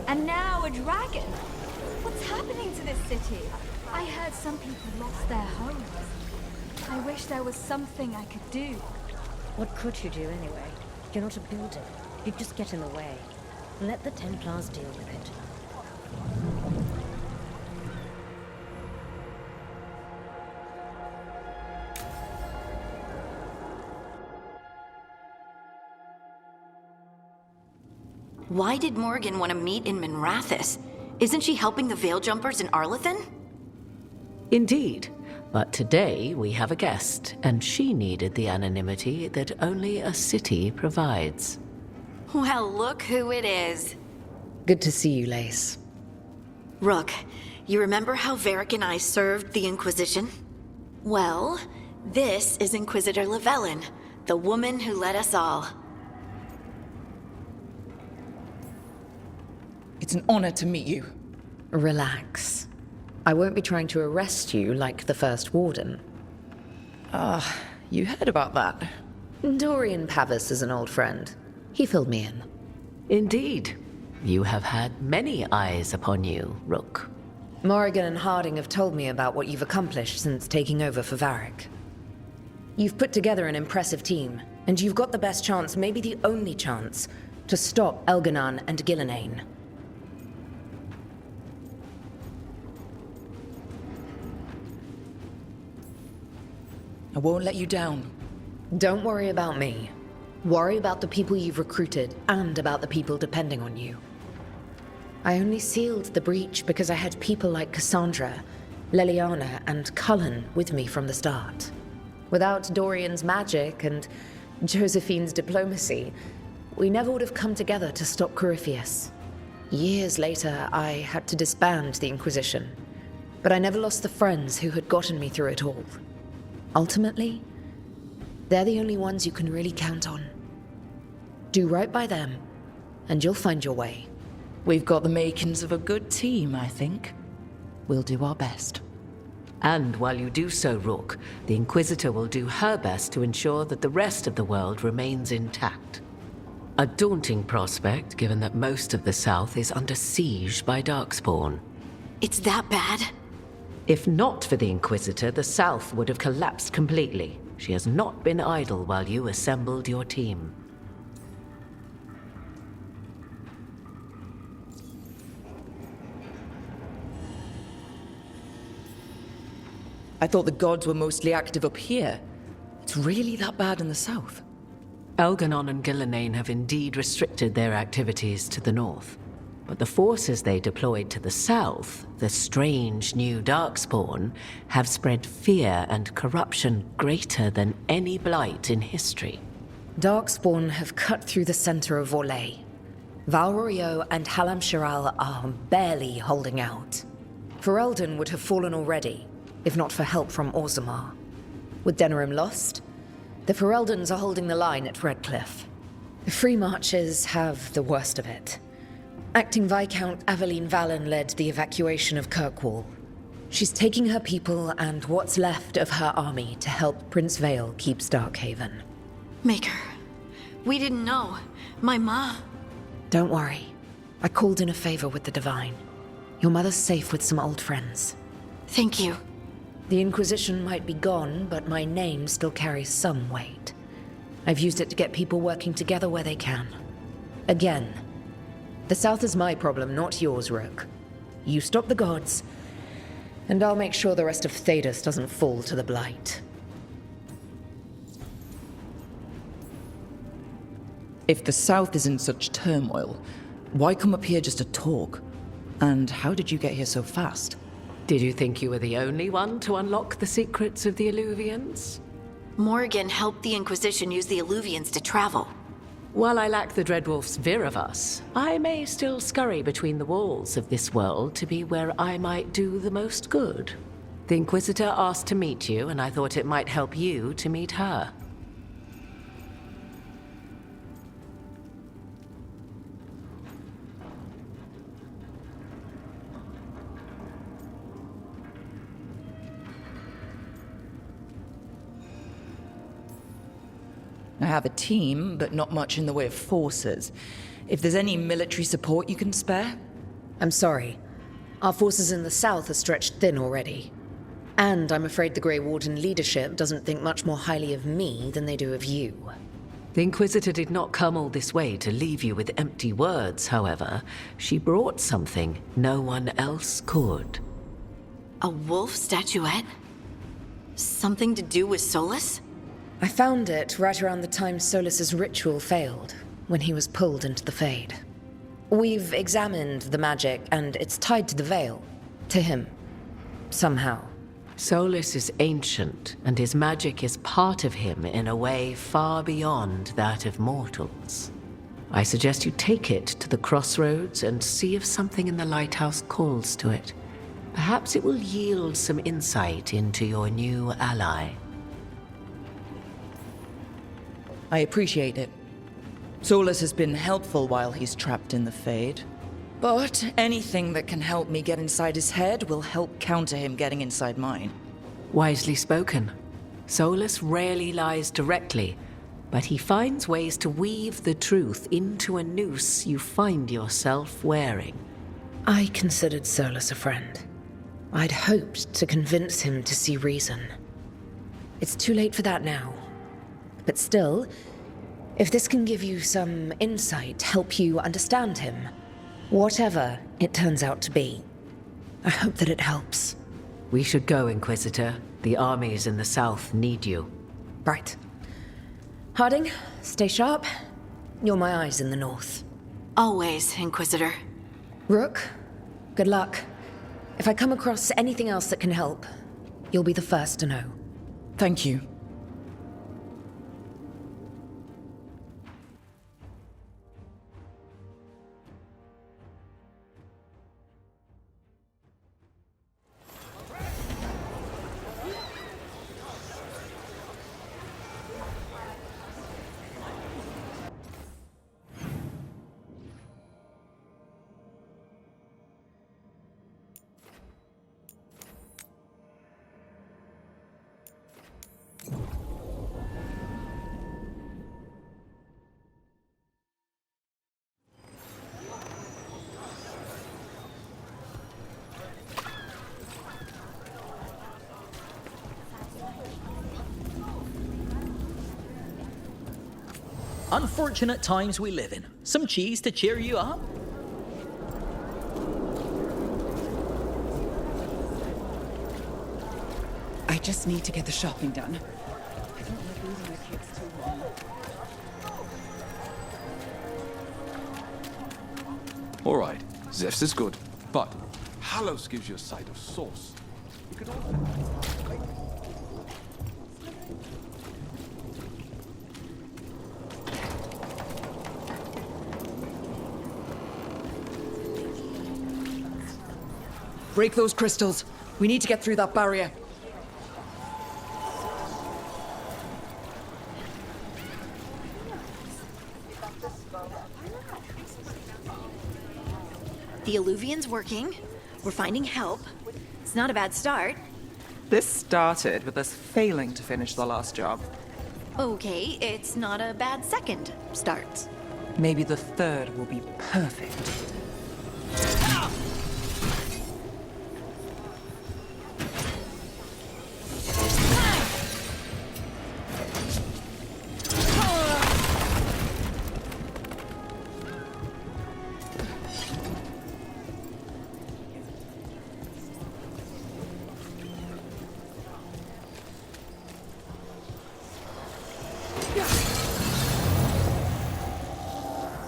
And now a dragon. What's happening to this city? I heard some people lost their homes. I wish there was something I could do. What could you do anyway? You're not a builder. You just get in the way. Let the Templars deal with it. Why did Morgan want to meet in Minrathous? Isn't she helping the Veil Jumpers in Arlathan? Indeed. But today we have a guest, and she needed the anonymity that only a city provides. Well, look who it is. Good to see you, Lace. Rook, you remember how Varric and I served the Inquisition? Well, this is Inquisitor Llewellyn, the woman who led us all. It's an honor to meet you. Relax. I won't be trying to arrest you like the first warden. You heard about that? Dorian Pavis is an old friend. He filled me in. Indeed. You have had many eyes upon you, Rook. Morrigan and Harding have told me about what you've accomplished since taking over for Varric. You've put together an impressive team, and you've got the best chance, maybe the only chance, to stop Elganon and Gillenane. I won't let you down. Don't worry about me. Worry about the people you've recruited, and about the people depending on you. I only sealed the breach because I had people like Cassandra, Leliana, and Cullen with me from the start. Without Dorian's magic and Josephine's diplomacy, we never would have come together to stop Corypheus. Years later, I had to disband the Inquisition, but I never lost the friends who had gotten me through it all. Ultimately, they're the only ones you can really count on. Do right by them, and you'll find your way. We've got the makings of a good team, I think. We'll do our best. And while you do so, Rook, the Inquisitor will do her best to ensure that the rest of the world remains intact. A daunting prospect, given that most of the South is under siege by Darkspawn. It's that bad? If not for the Inquisitor, the South would have collapsed completely. She has not been idle while you assembled your team. I thought the gods were mostly active up here. It's really that bad in the south. Elganon and Gillenane have indeed restricted their activities to the north. But the forces they deployed to the south, the strange new Darkspawn, have spread fear and corruption greater than any blight in history. Darkspawn have cut through the center of Vorlay. Valrorio and Halam Shiral are barely holding out. Ferelden would have fallen already, if not for help from Orzammar. With Denerim lost, the Fereldans are holding the line at Redcliffe. The Free Marchers have the worst of it. Acting Viscount Aveline Valen led the evacuation of Kirkwall. She's taking her people and what's left of her army to help Prince Vale keep Starkhaven. Maker, we didn't know. My ma... Don't worry. I called in a favor with the Divine. Your mother's safe with some old friends. Thank you. The Inquisition might be gone, but my name still carries some weight. I've used it to get people working together where they can. Again, the South is my problem, not yours, Rook. You stop the gods, and I'll make sure the rest of Thedas doesn't fall to the Blight. If the south is in such turmoil, why come up here just to talk? And how did you get here so fast? Did you think you were the only one to unlock the secrets of the Illuvians? Morgan helped the Inquisition use the Illuvians to travel. While I lack the Dreadwolf's Viravus, I may still scurry between the walls of this world to be where I might do the most good. The Inquisitor asked to meet you, and I thought it might help you to meet her. I have a team, but not much in the way of forces. If there's any military support you can spare, I'm sorry. Our forces in the south are stretched thin already. And I'm afraid the Grey Warden leadership doesn't think much more highly of me than they do of you. The Inquisitor did not come all this way to leave you with empty words, however. She brought something no one else could. A wolf statuette? Something to do with Solus? I found it right around the time Solus's ritual failed, when he was pulled into the Fade. We've examined the magic, and it's tied to the Veil. To him. Somehow. Solus is ancient, and his magic is part of him in a way far beyond that of mortals. I suggest you take it to the crossroads and see if something in the lighthouse calls to it. Perhaps it will yield some insight into your new ally. I appreciate it. Solus has been helpful while he's trapped in the Fade. But anything that can help me get inside his head will help counter him getting inside mine. Wisely spoken. Solus rarely lies directly, but he finds ways to weave the truth into a noose you find yourself wearing. I considered Solus a friend. I'd hoped to convince him to see reason. It's too late for that now. But still, if this can give you some insight, help you understand him, whatever it turns out to be, I hope that it helps. We should go, Inquisitor. The armies in the south need you. Right. Harding, stay sharp. You're my eyes in the north. Always, Inquisitor. Rook, good luck. If I come across anything else that can help, you'll be the first to know. Thank you. Unfortunate times we live in. Some cheese to cheer you up? I just need to get the shopping done. I don't like losing my kids too long. All right, zest is good, but Halos gives you a sight of sauce. You could also... Break those crystals. We need to get through that barrier. The Alluvian's working. We're finding help. It's not a bad start. This started with us failing to finish the last job. Okay, it's not a bad second start. Maybe the third will be perfect.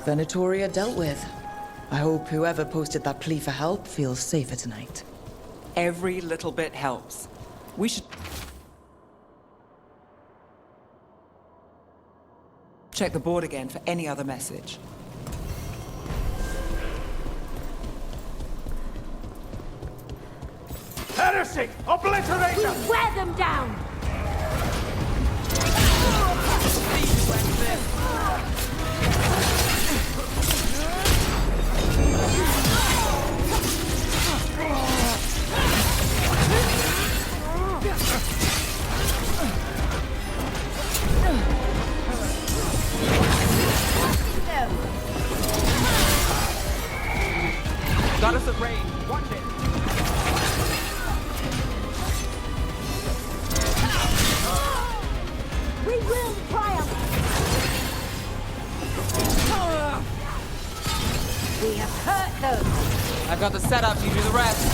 Venatoria dealt with. I hope whoever posted that plea for help feels safer tonight. Every little bit helps. We should check the board again for any other message. Heresy! Obliterator! Wear them down! Got us those. I've got the setup, you do the rest.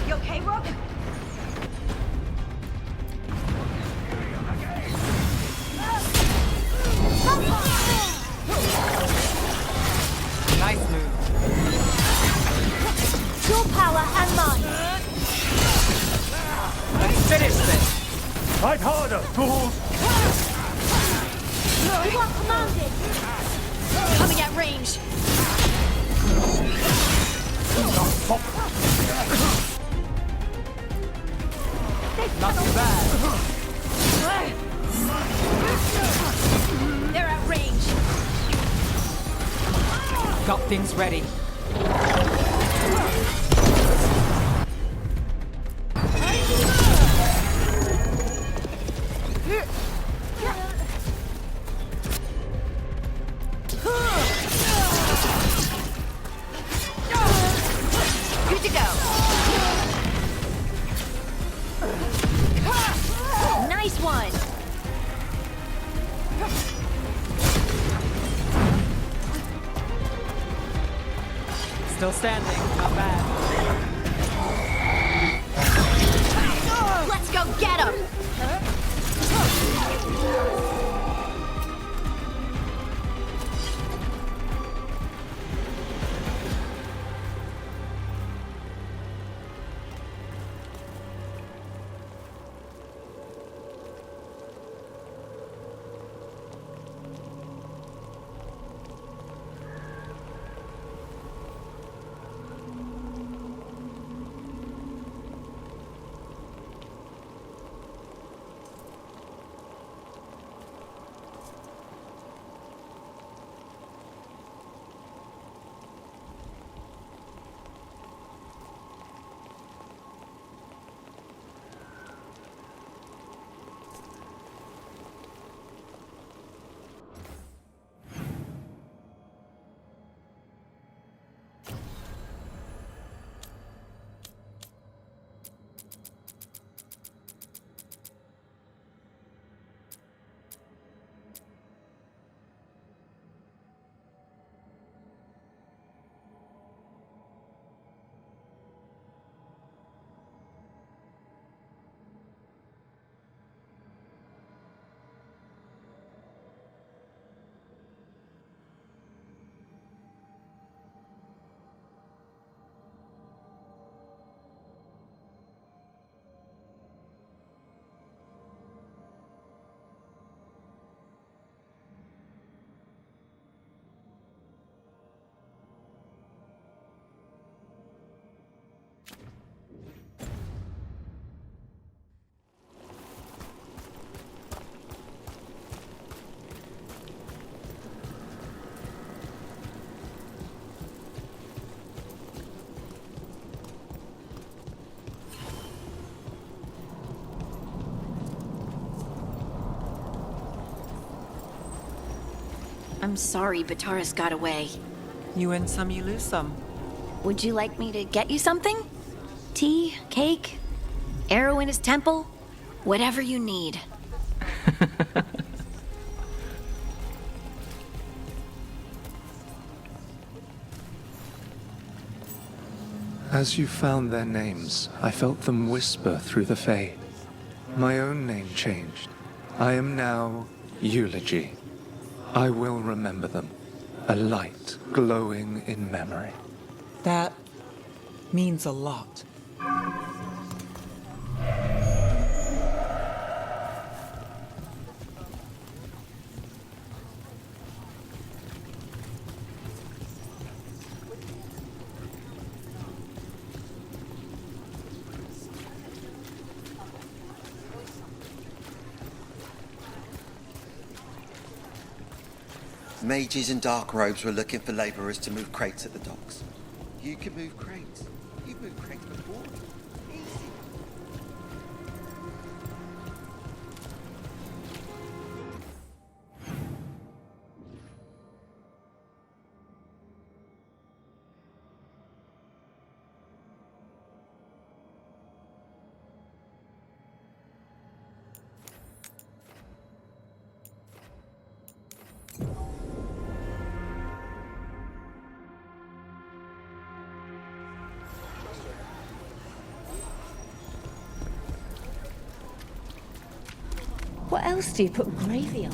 You okay, Rook? Nice move. Your power and mine. Let's finish this. Fight harder, fools! You are commanded. Coming at range. Not too bad. They're at range. Got things ready. Good to go. Nice one. Still standing, not bad. Let's go get him. I'm sorry Bataris got away. You win some, you lose some. Would you like me to get you something? Tea? Cake? Arrow in his temple? Whatever you need. As you found their names, I felt them whisper through the fade. My own name changed. I am now Eulogy. I will remember them, a light glowing in memory. That means a lot. Mages in dark robes were looking for laborers to move crates at the docks. You can move crates. You've moved crates before. Easy. What else do you put gravy on?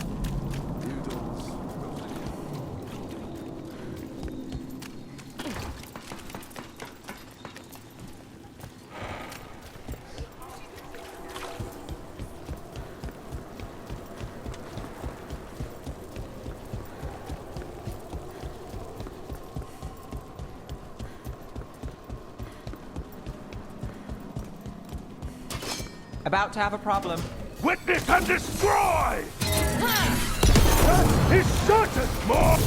About to have a problem. Witness and destroy! That is certain, more!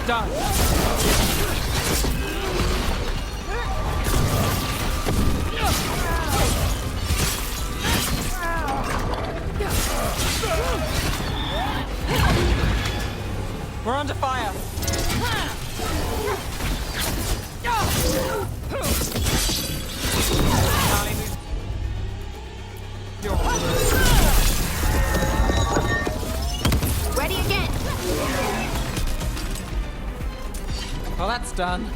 Done. We're under fire. Ready again. Well, that's done.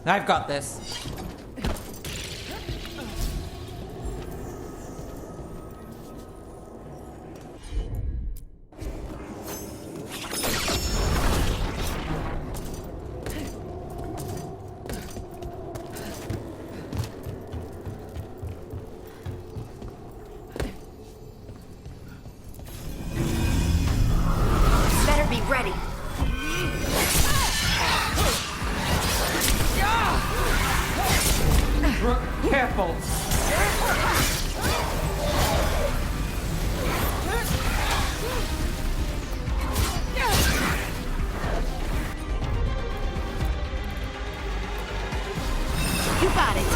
I've got this. Better be ready. Careful. You got it.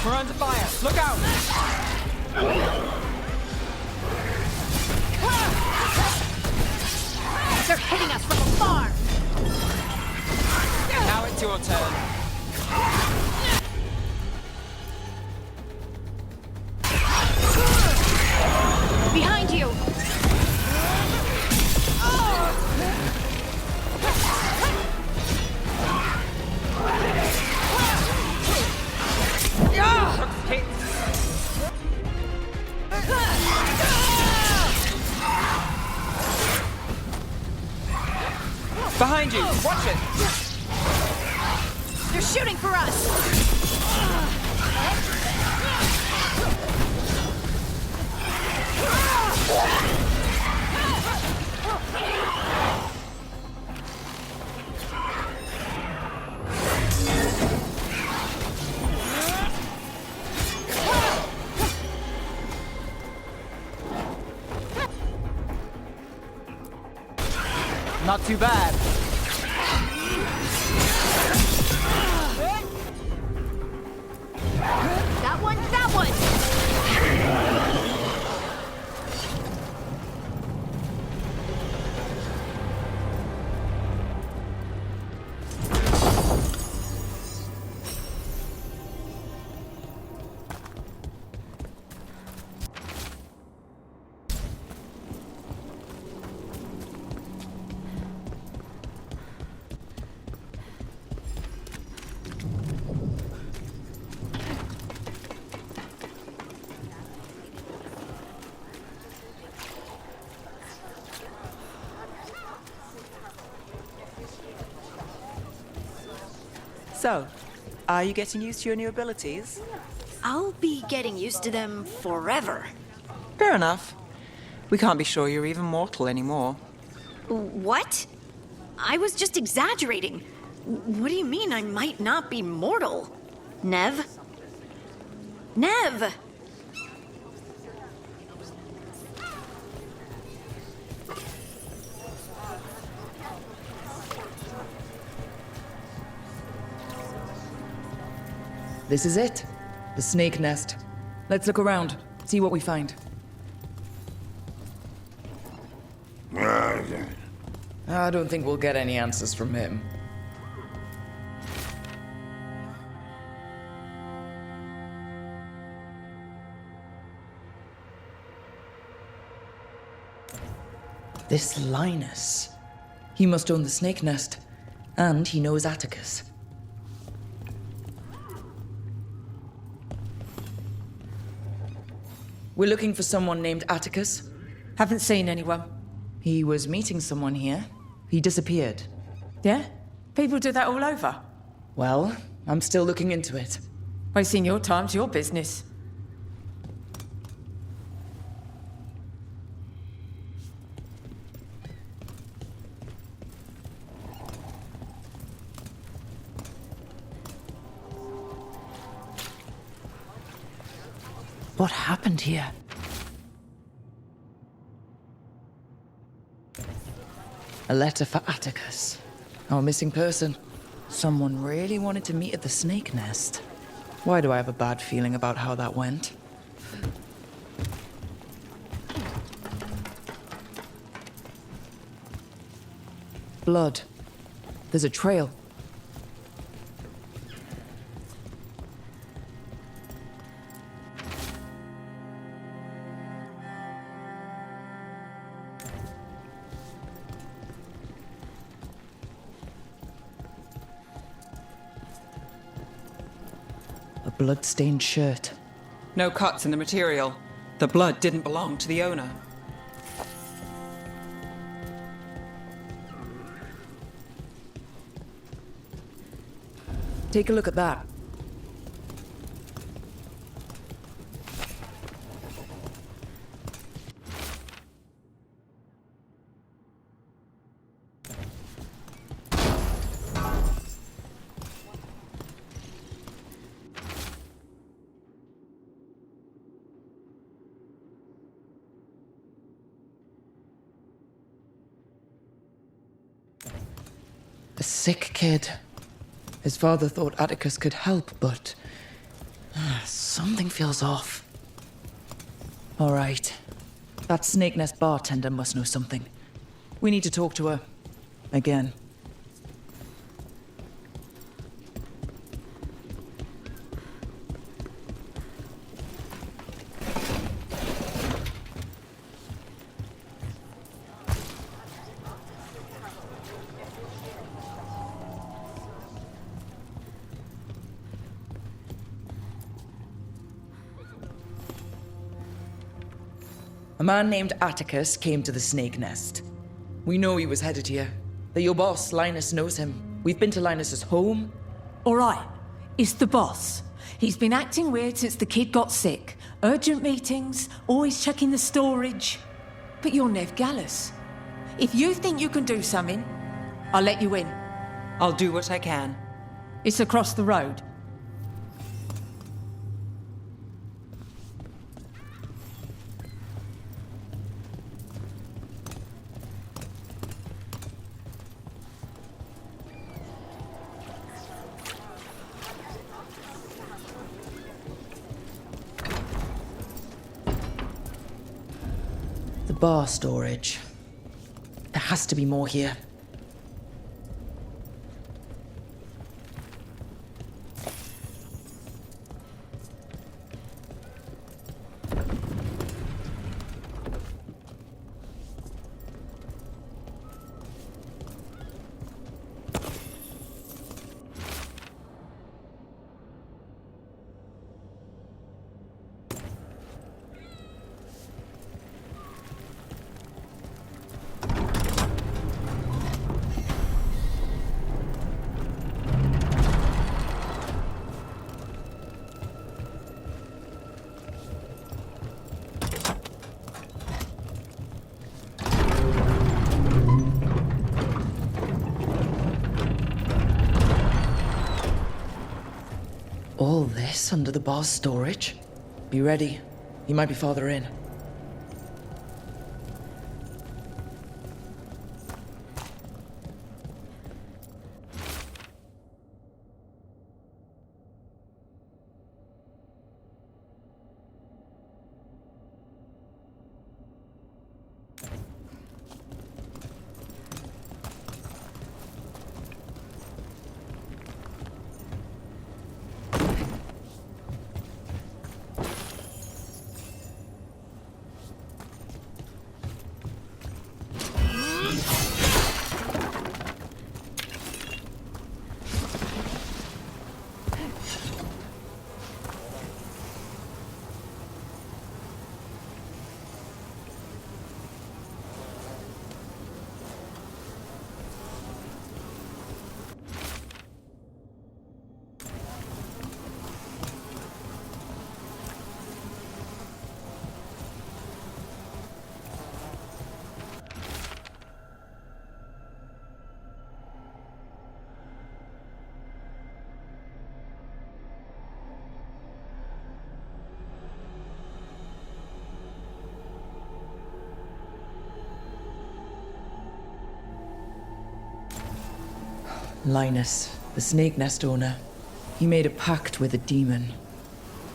We're under fire. Look out. They're hitting us from afar. Now it's your turn. Behind you. Behind you. Watch it. They're shooting for us. Not too bad. That one, that one. So, are you getting used to your new abilities? I'll be getting used to them forever. Fair enough. We can't be sure you're even mortal anymore. What? I was just exaggerating. What do you mean I might not be mortal? Nev? Nev! This is it. The snake nest. Let's look around, see what we find. I don't think we'll get any answers from him. This Linus. He must own the snake nest. And he knows Atticus. We're looking for someone named Atticus. Haven't seen anyone. He was meeting someone here. He disappeared. Yeah? People do that all over. Well, I'm still looking into it. Wasting your time's your business. What happened here? A letter for Atticus. Our missing person. Someone really wanted to meet at the snake nest. Why do I have a bad feeling about how that went? Blood. There's a trail. A blood-stained shirt. No cuts in the material. The blood didn't belong to the owner. Take a look at that. A sick kid. His father thought Atticus could help, but something feels off. All right. That snake nest bartender must know something. We need to talk to her. Again. A man named Atticus came to the snake nest. We know he was headed here. That your boss, Linus, knows him. We've been to Linus's home. All right. It's the boss. He's been acting weird since the kid got sick. Urgent meetings, always checking the storage. But you're Nev Gallus. If you think you can do something, I'll let you in. I'll do what I can. It's across the road. The bar storage. There has to be more here. All this under the bar's storage? Be ready. He might be farther in. Linus, the snake nest owner. He made a pact with a demon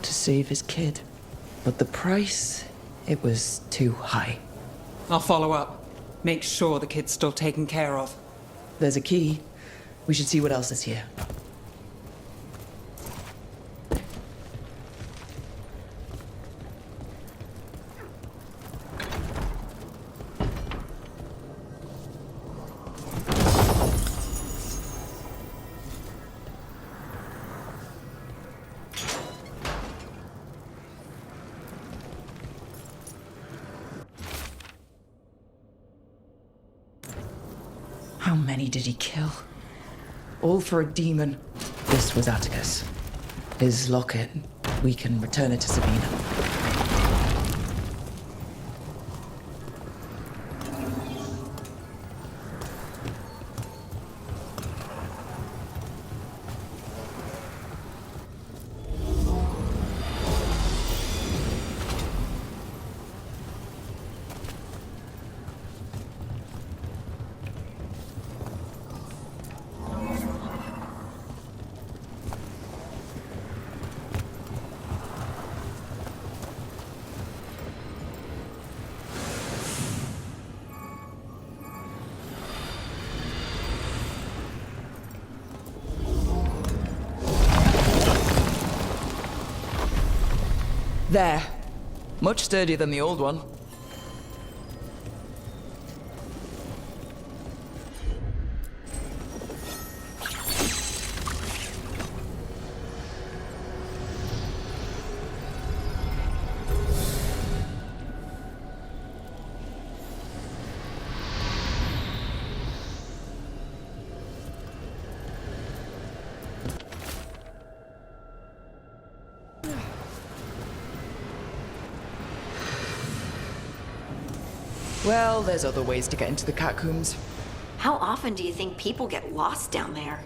to save his kid. But the price, it was too high. I'll follow up. Make sure the kid's still taken care of. There's a key. We should see what else is here. How many did he kill? All for a demon. This was Atticus. His locket. We can return it to Sabina. There. Much sturdier than the old one. Well, there's other ways to get into the catacombs. How often do you think people get lost down there?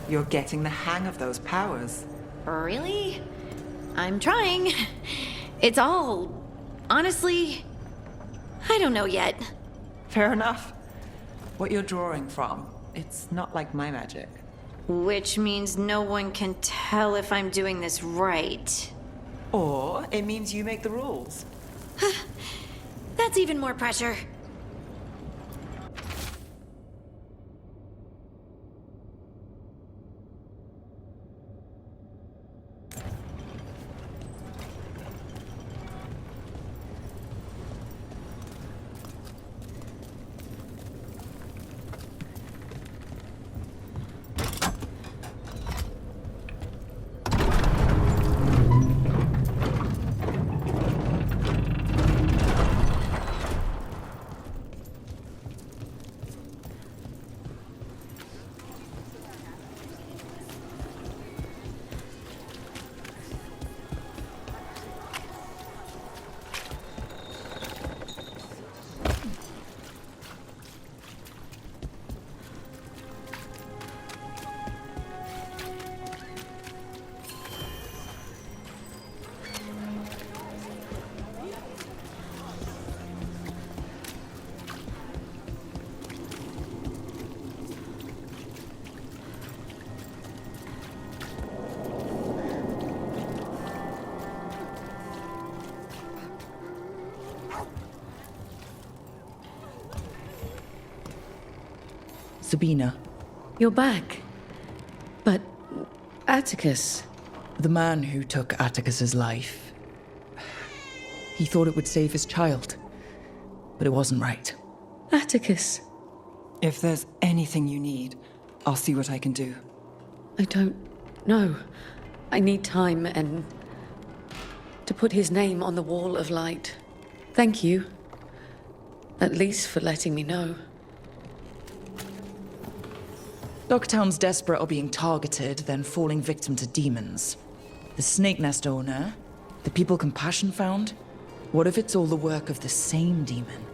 You're getting the hang of those powers. Really? I'm trying. It's all... honestly... I don't know yet. Fair enough. What you're drawing from, it's not like my magic. Which means no one can tell if I'm doing this right. Or it means you make the rules. That's even more pressure. Sabina. You're back. But Atticus... The man who took Atticus's life. He thought it would save his child. But it wasn't right. Atticus. If there's anything you need, I'll see what I can do. I don't know. I need time and... to put his name on the wall of light. Thank you. At least for letting me know. Dogtown's desperate are being targeted, then falling victim to demons. The snake nest owner, the people Compassion found. What if it's all the work of the same demon?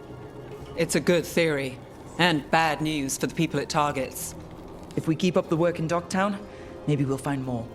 It's a good theory, and bad news for the people it targets. If we keep up the work in Dogtown, maybe we'll find more.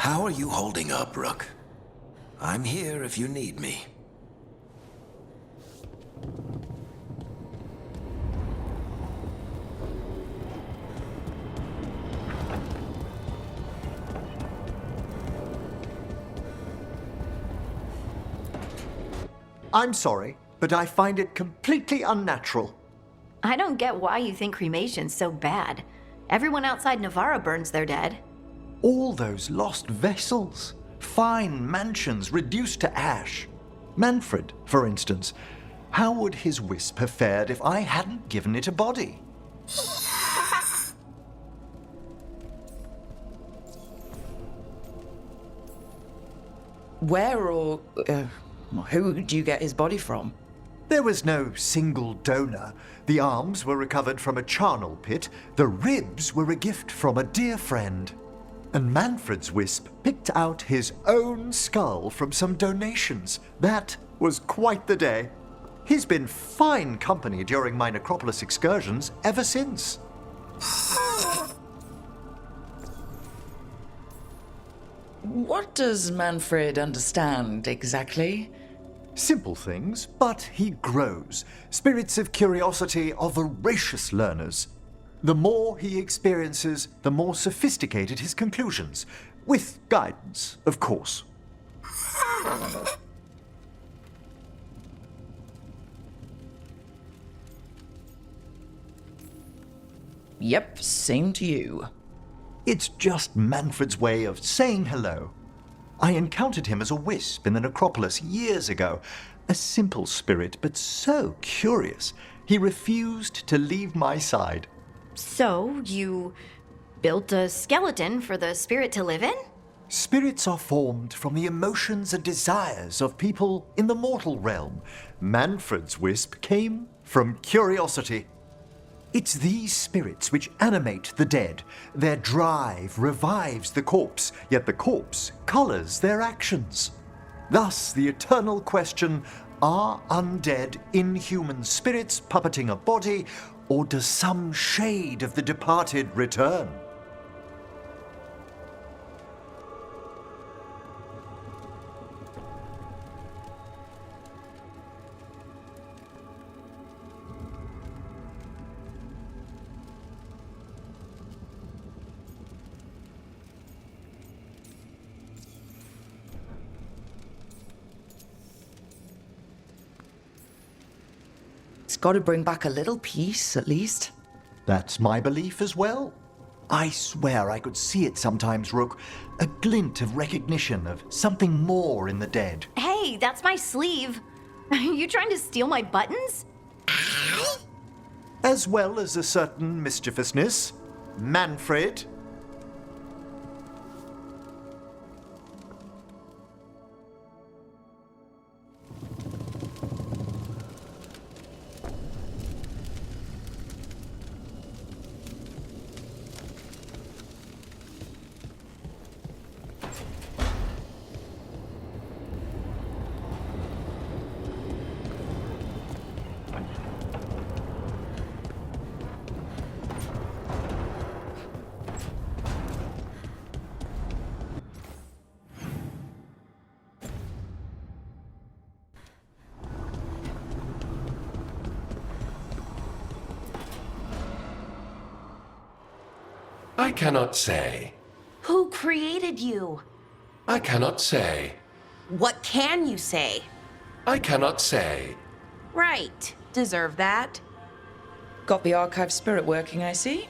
How are you holding up, Rook? I'm here if you need me. I'm sorry, but I find it completely unnatural. I don't get why you think cremation's so bad. Everyone outside Navarra burns their dead. All those lost vessels, fine mansions reduced to ash. Manfred, for instance, how would his wisp have fared if I hadn't given it a body? Where or who do you get his body from? There was no single donor. The arms were recovered from a charnel pit. The ribs were a gift from a dear friend. And Manfred's wisp picked out his own skull from some donations. That was quite the day. He's been fine company during my necropolis excursions ever since. What does Manfred understand exactly? Simple things, but he grows. Spirits of curiosity are voracious learners. The more he experiences, the more sophisticated his conclusions. With guidance, of course. Yep, same to you. It's just Manfred's way of saying hello. I encountered him as a wisp in the necropolis years ago. A simple spirit, but so curious. He refused to leave my side. So, you built a skeleton for the spirit to live in? Spirits are formed from the emotions and desires of people in the mortal realm. Manfred's wisp came from curiosity. It's these spirits which animate the dead. Their drive revives the corpse, yet the corpse colors their actions. Thus, the eternal question, are undead inhuman spirits puppeting a body, or does some shade of the departed return? It's got to bring back a little peace, at least. That's my belief as well. I swear I could see it sometimes, Rook. A glint of recognition of something more in the dead. Hey, that's my sleeve. Are you trying to steal my buttons? As well as a certain mischievousness. Manfred. I cannot say. Who created you? I cannot say. What can you say? I cannot say. Right. Deserve that. Got the archive spirit working, I see.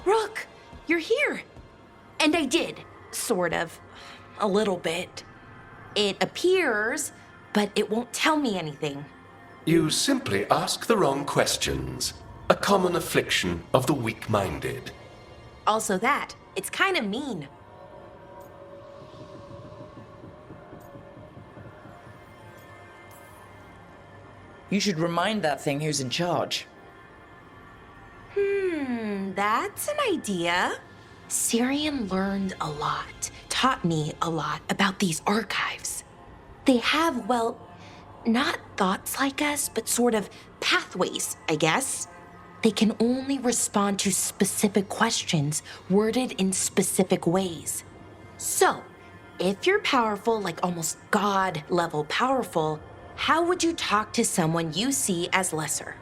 Rook, you're here. And I did. Sort of. A little bit. It appears, but it won't tell me anything. You simply ask the wrong questions. A common affliction of the weak-minded. Also that. It's kind of mean. You should remind that thing who's in charge. That's an idea. Syrian learned a lot, taught me a lot about these archives. They have, well, not thoughts like us, but sort of pathways, I guess. They can only respond to specific questions worded in specific ways. So, if you're powerful, like almost God level powerful, how would you talk to someone you see as lesser?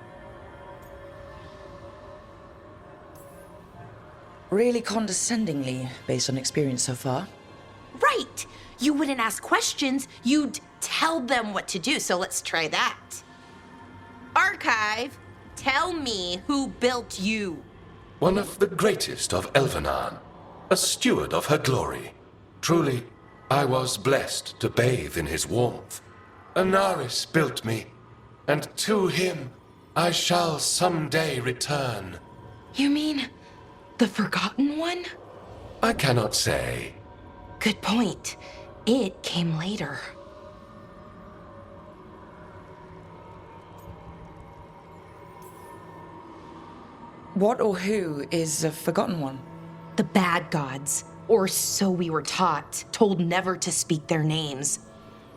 Really condescendingly, based on experience so far. Right! You wouldn't ask questions, you'd tell them what to do, so let's try that. Archive, tell me who built you. One of the greatest of Elvenan, a steward of her glory. Truly, I was blessed to bathe in his warmth. Anaris built me, and to him I shall someday return. You mean the Forgotten One? I cannot say. Good point. It came later. What or who is a Forgotten One? The bad gods, or so we were taught, told never to speak their names.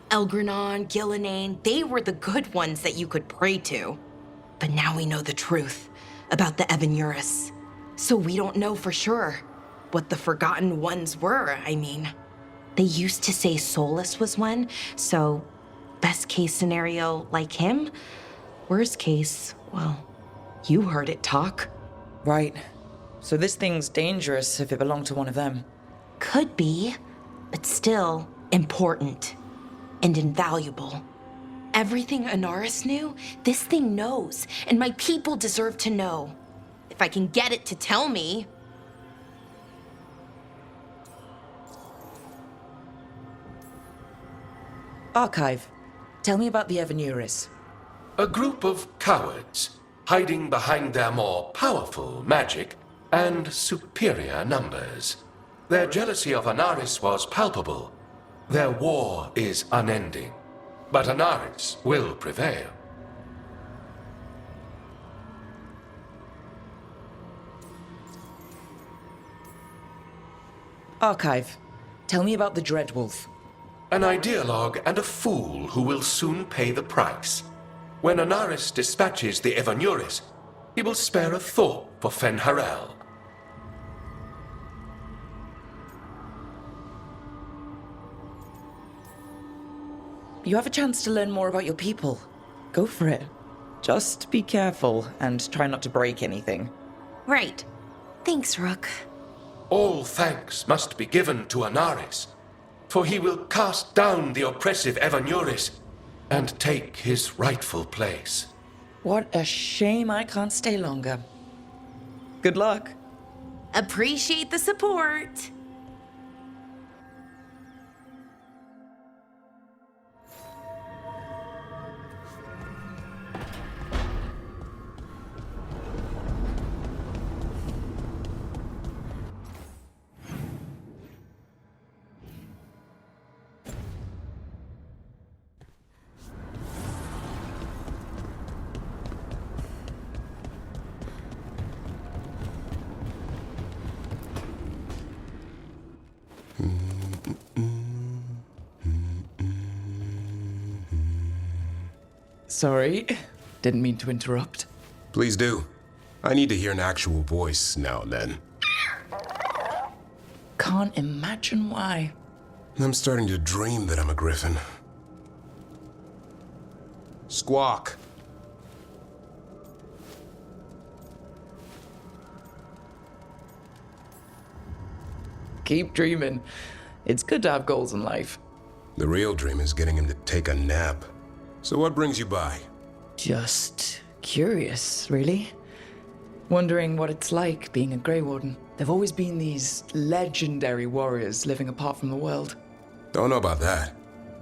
Elgranon, Gillenane, they were the good ones that you could pray to. But now we know the truth about the Evanuris. So we don't know for sure what the Forgotten Ones were, I mean. They used to say Solus was one, so best case scenario, like him. Worst case, well, you heard it talk. Right. So this thing's dangerous if it belonged to one of them. Could be, but still important and invaluable. Everything Anaris knew, this thing knows, and my people deserve to know. If I can get it to tell me. Archive, tell me about the Evanuris. A group of cowards hiding behind their more powerful magic and superior numbers. Their jealousy of Anaris was palpable. Their war is unending. But Anaris will prevail. Archive, tell me about the Dreadwolf. An ideologue and a fool who will soon pay the price. When Anaris dispatches the Evanuris, he will spare a thought for Fen'Harel. You have a chance to learn more about your people. Go for it. Just be careful and try not to break anything. Right. Thanks, Rook. All thanks must be given to Anaris, for he will cast down the oppressive Evanuris and take his rightful place. What a shame I can't stay longer. Good luck. Appreciate the support. Sorry, didn't mean to interrupt. Please do. I need to hear an actual voice now and then. Can't imagine why. I'm starting to dream that I'm a griffin. Squawk. Keep dreaming. It's good to have goals in life. The real dream is getting him to take a nap. So what brings you by? Just curious, really. Wondering what it's like being a Grey Warden. There've always been these legendary warriors living apart from the world. Don't know about that.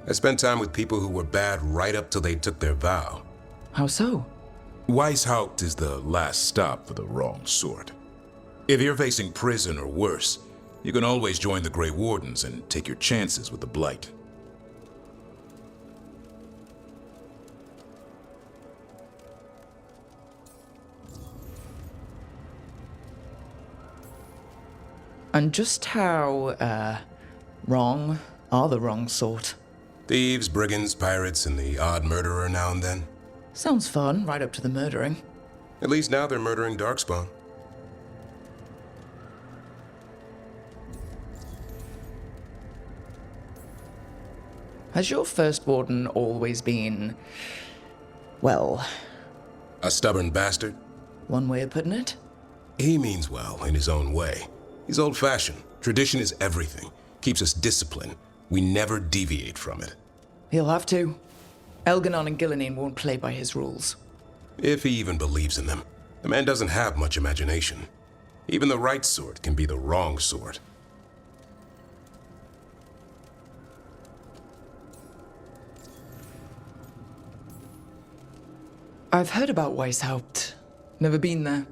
I spent time with people who were bad right up till they took their vow. How so? Weishaupt is the last stop for the wrong sort. If you're facing prison or worse, you can always join the Grey Wardens and take your chances with the Blight. And just how, wrong are the wrong sort? Thieves, brigands, pirates, and the odd murderer now and then. Sounds fun, right up to the murdering. At least now they're murdering Darkspawn. Has your first warden always been, well... A stubborn bastard? One way of putting it? He means well in his own way. He's old-fashioned. Tradition is everything. Keeps us disciplined. We never deviate from it. He'll have to. Elganon and Gillenane won't play by his rules. If he even believes in them. The man doesn't have much imagination. Even the right sort can be the wrong sort. I've heard about Weishaupt. Never been there.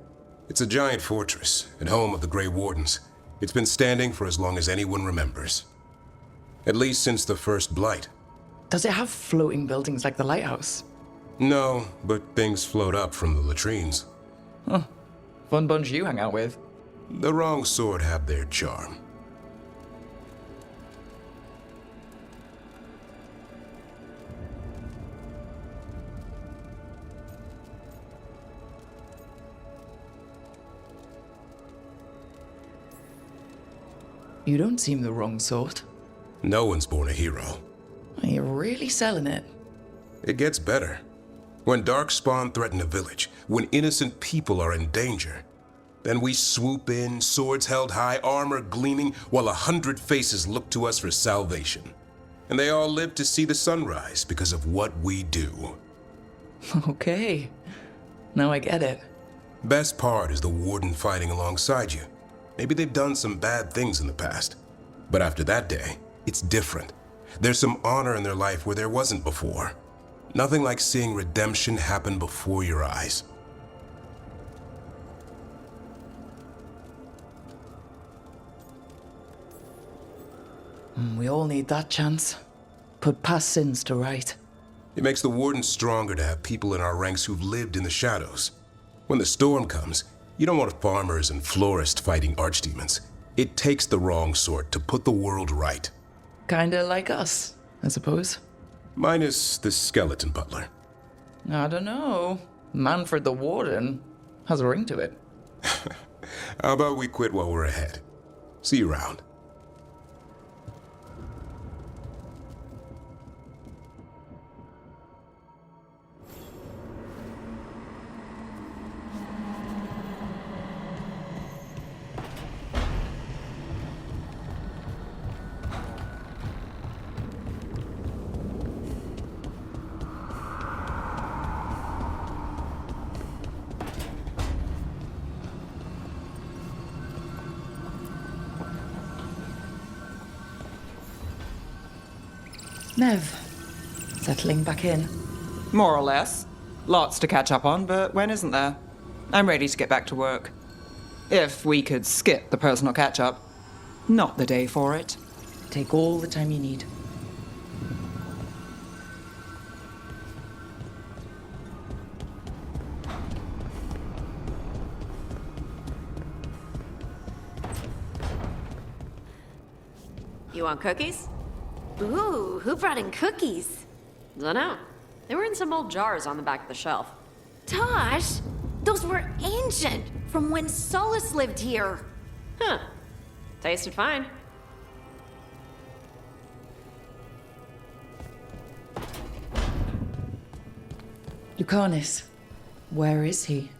It's a giant fortress and home of the Grey Wardens. It's been standing for as long as anyone remembers. At least since the first Blight. Does it have floating buildings like the lighthouse? No, but things float up from the latrines. Huh. Fun bunch you hang out with. The wrong sort have their charm. You don't seem the wrong sort. No one's born a hero. Are you really selling it? It gets better. When Darkspawn threaten a village, when innocent people are in danger, then we swoop in, swords held high, armor gleaming, while 100 faces look to us for salvation. And they all live to see the sunrise because of what we do. Okay. Now I get it. Best part is the Warden fighting alongside you. Maybe they've done some bad things in the past. But after that day, it's different. There's some honor in their life where there wasn't before. Nothing like seeing redemption happen before your eyes. We all need that chance. Put past sins to right. It makes the Warden stronger to have people in our ranks who've lived in the shadows. When the storm comes, you don't want farmers and florists fighting archdemons. It takes the wrong sort to put the world right. Kinda like us, I suppose. Minus the skeleton butler. I don't know. Manfred the Warden has a ring to it. How about we quit while we're ahead? See you around. Nev, settling back in. More or less. Lots to catch up on, but when isn't there? I'm ready to get back to work. If we could skip the personal catch-up. Not the day for it. Take all the time you need. You want cookies? Ooh, who brought in cookies? Dunno. They were in some old jars on the back of the shelf. Tosh, those were ancient, from when Solus lived here. Huh. Tasted fine. Lucanus, where is he?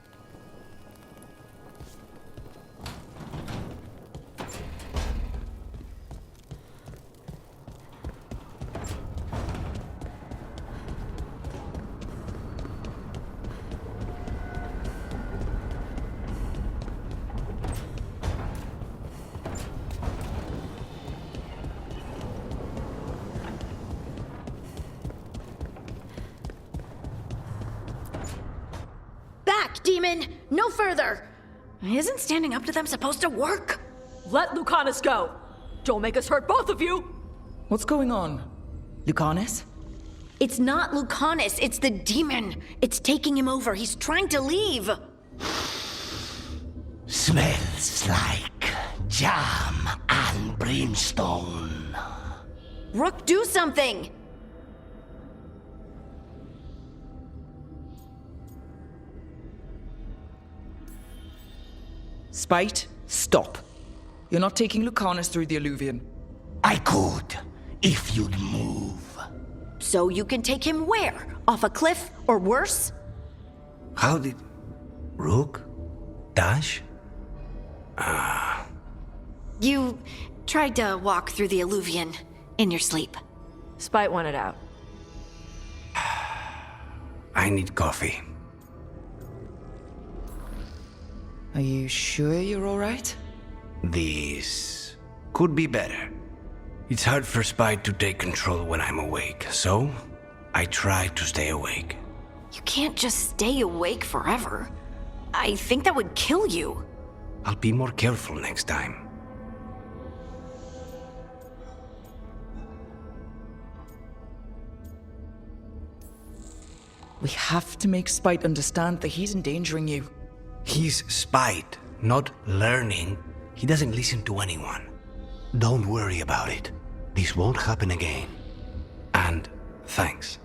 Demon, no further! Isn't standing up to them supposed to work? Let Lucanus go! Don't make us hurt both of you! What's going on? Lucanus? It's not Lucanus, it's the demon. It's taking him over. He's trying to leave. Smells like jam and brimstone. Rook, do something! Spite, stop. You're not taking Lucanus through the Alluvion. I could, if you'd move. So you can take him where? Off a cliff or worse? How did... Rook? Dash? You tried to walk through the Alluvion in your sleep. Spite wanted out. I need coffee. Are you sure you're alright? This could be better. It's hard for Spite to take control when I'm awake, so I try to stay awake. You can't just stay awake forever. I think that would kill you. I'll be more careful next time. We have to make Spite understand that he's endangering you. He's Spite, not learning. He doesn't listen to anyone. Don't worry about it. This won't happen again. And thanks.